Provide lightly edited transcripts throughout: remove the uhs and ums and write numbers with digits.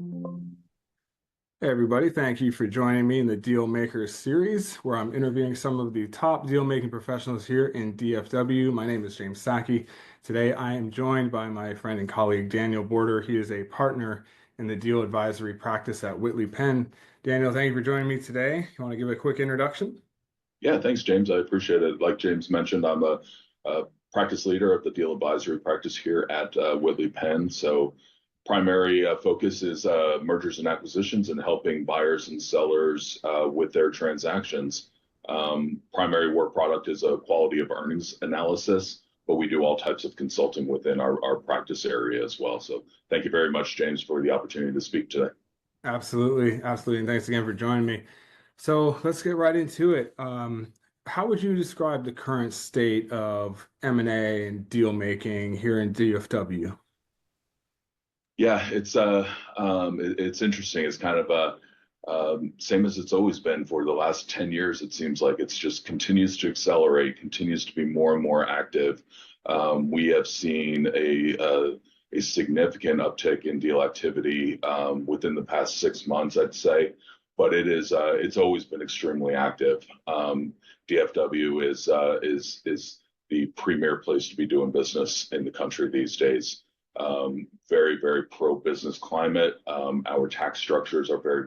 Hey everybody, thank you for joining me in the Dealmaker Series, where I'm interviewing some of the top deal-making professionals here in DFW. My name is James Sackey. Today I am joined by my friend and colleague Daniel Border. He is a partner in the deal advisory practice at Whitley Penn. Daniel, thank you for joining me today. You want to give a quick introduction? Yeah, thanks, James. I appreciate it. Like James mentioned, I'm a practice leader of the deal advisory practice here at Whitley Penn. So, primary focus is mergers and acquisitions and helping buyers and sellers with their transactions. Primary work product is a quality of earnings analysis, but we do all types of consulting within our practice area as well. So, thank you very much, James, for the opportunity to speak today. Absolutely, absolutely. And thanks again for joining me. So let's get right into it. How would you describe the current state of M&A and deal making here in DFW? Yeah, it's interesting. It's kind of same as it's always been for the last 10 years. It seems like it's just continues to accelerate, continues to be more and more active. We have seen a significant uptick in deal activity within the past 6 months, I'd say, but it's always been extremely active. DFW is the premier place to be doing business in the country these days. Very, very pro-business climate. Our tax structures are very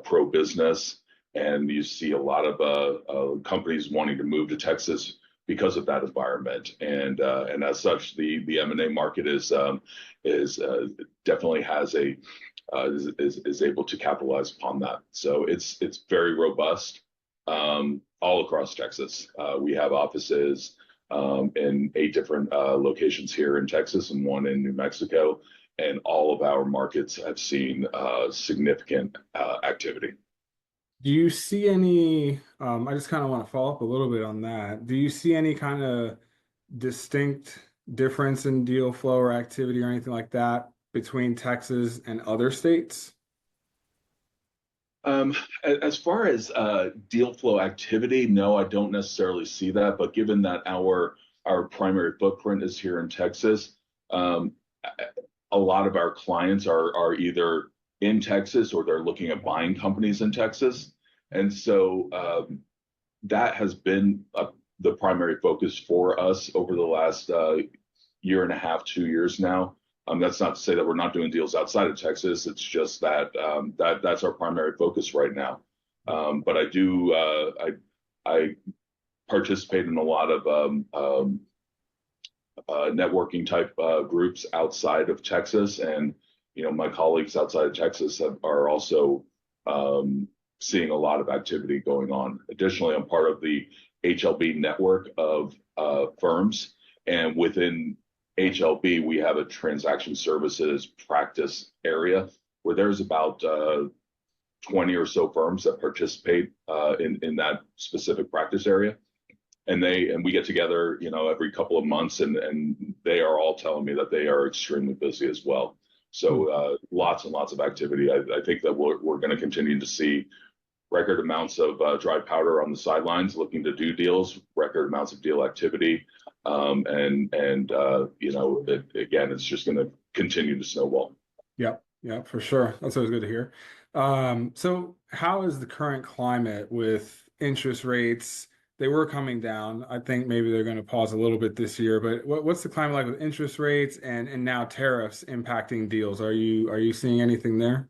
pro-business, and you see a lot of companies wanting to move to Texas because of that environment. And as such, the M&A market is definitely has a is able to capitalize upon that. So it's very robust all across Texas. We have offices in 8 different locations here in Texas and one in New Mexico. And all of our markets have seen significant activity. Do you see any, I just kind of want to follow up a little bit on that. Do you see any kind of distinct difference in deal flow or activity or anything like that between Texas and other states? As far as deal flow activity, no, I don't necessarily see that. But given that our primary footprint is here in Texas, um, a lot of our clients are either in Texas or they're looking at buying companies in Texas, and so that has been the primary focus for us over the last year and a half, 2 years now. That's not to say that we're not doing deals outside of Texas. It's just that that's our primary focus right now. But I participate in a lot of networking type groups outside of Texas, and my colleagues outside of Texas are also seeing a lot of activity going on. Additionally, I'm part of the HLB network of firms, and within HLB, we have a transaction services practice area where there's about 20 or so firms that participate in that specific practice area. And we get together, every couple of months, and they are all telling me that they are extremely busy as well. So lots and lots of activity. I think that we're going to continue to see record amounts of dry powder on the sidelines looking to do deals, record amounts of deal activity. Again, it's just going to continue to snowball. Yep, yep, for sure. That's always good to hear. So how is the current climate with interest rates? They were coming down. I think maybe they're going to pause a little bit this year, but what's the climate like with interest rates and now tariffs impacting deals? Are you seeing anything there?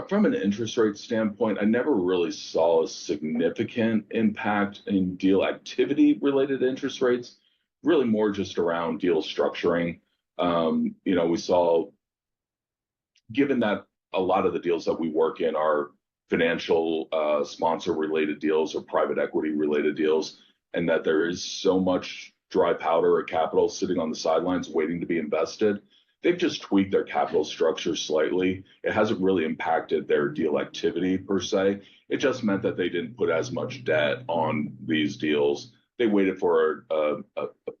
From an interest rate standpoint, I never really saw a significant impact in deal activity related to interest rates, really more just around deal structuring. We saw, given that a lot of the deals that we work in are financial sponsor related deals or private equity related deals, and that there is so much dry powder or capital sitting on the sidelines waiting to be invested. They've just tweaked their capital structure slightly. It hasn't really impacted their deal activity per se. It just meant that they didn't put as much debt on these deals. They waited for a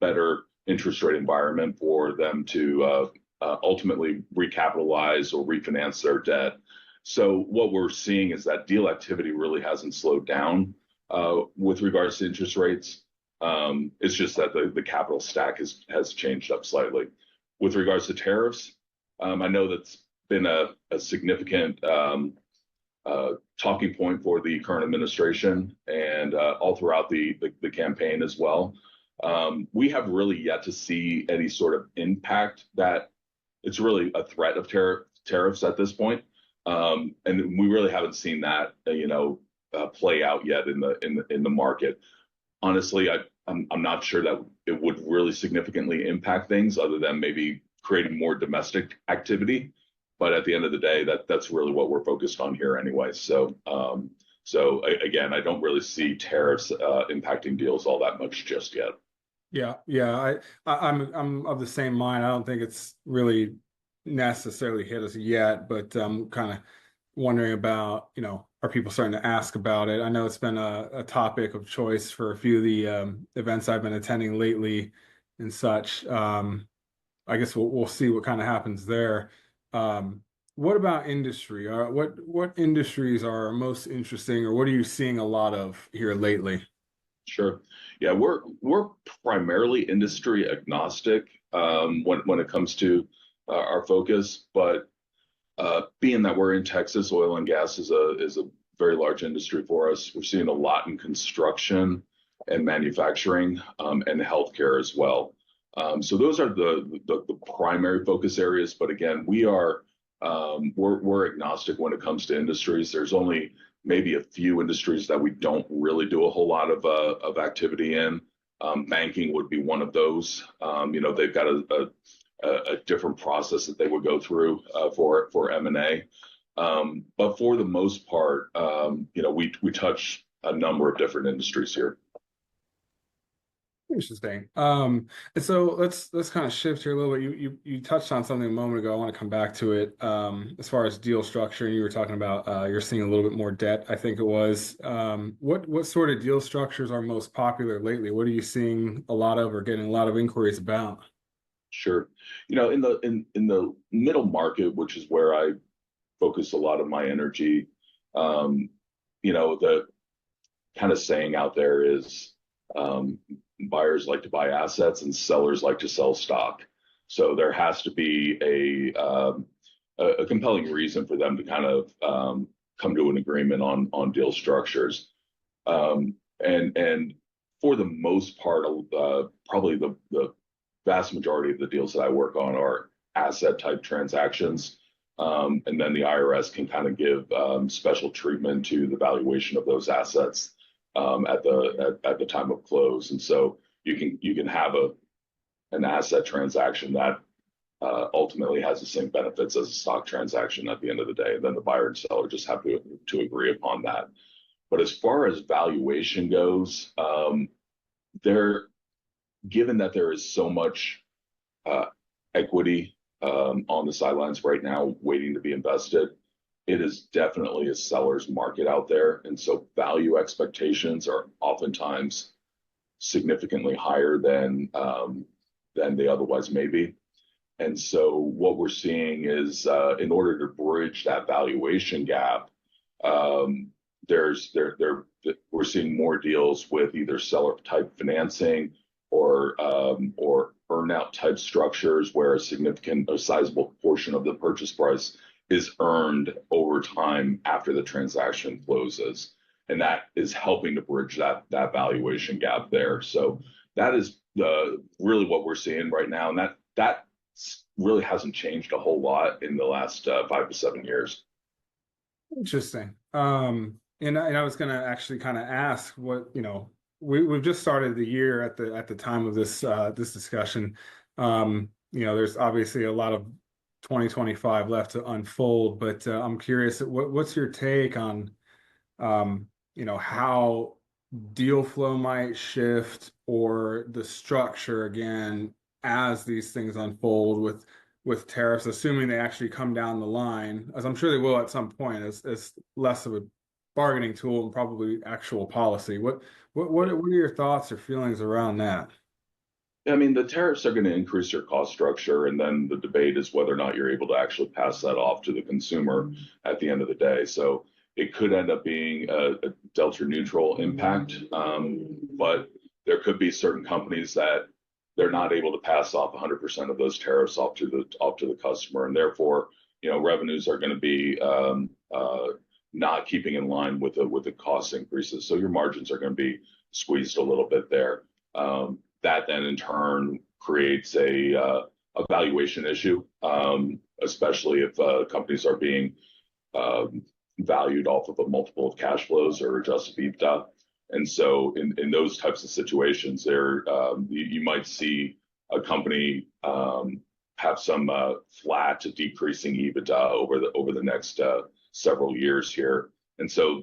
better interest rate environment for them to ultimately recapitalize or refinance their debt. So what we're seeing is that deal activity really hasn't slowed down with regards to interest rates. It's just that the capital stack has changed up slightly. With regards to tariffs, I know that's been a significant talking point for the current administration and all throughout the campaign as well. We have really yet to see any sort of impact that it's really a threat of tariffs at this point. And we really haven't seen that, play out yet in the market. Honestly, I'm not sure that it would really significantly impact things other than maybe creating more domestic activity. But at the end of the day, that's really what we're focused on here anyway. Again, I don't really see tariffs impacting deals all that much just yet. I'm of the same mind. I don't think it's really necessarily hit us yet, but I'm kind of wondering about, are people starting to ask about it? I know it's been a topic of choice for a few of the events I've been attending lately and such. I guess we'll see what kind of happens there. What about industry? What industries are most interesting, or what are you seeing a lot of here lately? Sure. Yeah, we're primarily industry agnostic when it comes to our focus, but being that we're in Texas, oil and gas is a very large industry for us. We're seeing a lot in construction and manufacturing and healthcare as well. So those are the primary focus areas. But again, we're agnostic when it comes to industries. There's only maybe a few industries that we don't really do a whole lot of activity in. Banking would be one of those. They've got a different process that they would go through for M&A. But for the most part, we touch a number of different industries here. Interesting. And so let's kind of shift here a little bit. You touched on something a moment ago. I want to come back to it. As far as deal structure, and you were talking about you're seeing a little bit more debt, I think it was. What sort of deal structures are most popular lately? What are you seeing a lot of or getting a lot of inquiries about? Sure. In the middle market, which is where I focus a lot of my energy, the kind of saying out there is buyers like to buy assets and sellers like to sell stock. So there has to be a compelling reason for them to kind of come to an agreement on deal structures. And for the most part, probably the vast majority of the deals that I work on are asset type transactions. And then the IRS can kind of give special treatment to the valuation of those assets at the time of close. And so you can have an asset transaction that ultimately has the same benefits as a stock transaction at the end of the day. And then the buyer and seller just have to agree upon that. But as far as valuation goes, given that there is so much equity on the sidelines right now waiting to be invested, it is definitely a seller's market out there. And so value expectations are oftentimes significantly higher than they otherwise may be. And so what we're seeing is in order to bridge that valuation gap, we're seeing more deals with either seller type financing or earnout type structures where a sizable portion of the purchase price is earned over time after the transaction closes. And that is helping to bridge that valuation gap there. So that is really what we're seeing right now. And that really hasn't changed a whole lot in the last 5 to 7 years. Interesting. And I was going to actually kind of ask what, we've just started the year at the time of this discussion. There's obviously a lot of 2025 left to unfold, but I'm curious, what's your take on, how deal flow might shift or the structure again as these things unfold with tariffs, assuming they actually come down the line, as I'm sure they will at some point, as less of a bargaining tool and probably actual policy. What are your thoughts or feelings around that? I mean, the tariffs are going to increase your cost structure, and then the debate is whether or not you're able to actually pass that off to the consumer at the end of the day. So it could end up being a delta neutral impact, but there could be certain companies that they're not able to pass off 100% of those tariffs off to the customer, and therefore, revenues are going to be not keeping in line with the cost increases. So your margins are going to be squeezed a little bit there. That then in turn creates a valuation issue, especially if companies are being valued off of a multiple of cash flows or adjusted EBITDA. And so in those types of situations, you might see a company have some flat to decreasing EBITDA over the next several years here. And so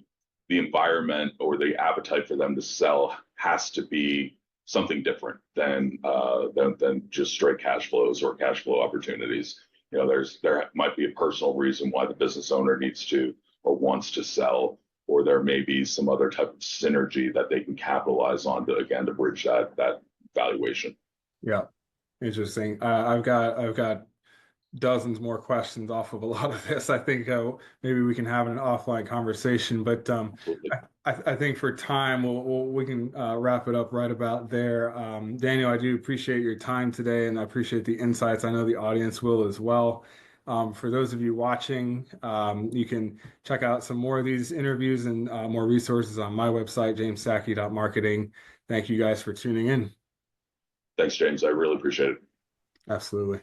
the environment or the appetite for them to sell has to be something different than just straight cash flows or cash flow opportunities. There might be a personal reason why the business owner needs to or wants to sell, or there may be some other type of synergy that they can capitalize on to bridge that valuation. Yeah, interesting. I've got dozens more questions off of a lot of this. I think maybe we can have an offline conversation, but I think for time we can wrap it up right about there. Daniel, I do appreciate your time today, and I appreciate the insights. I know the audience will as well. For those of you watching, you can check out some more of these interviews and more resources on my website, jamessackey.marketing. Thank you guys for tuning in. Thanks, James. I really appreciate it. Absolutely.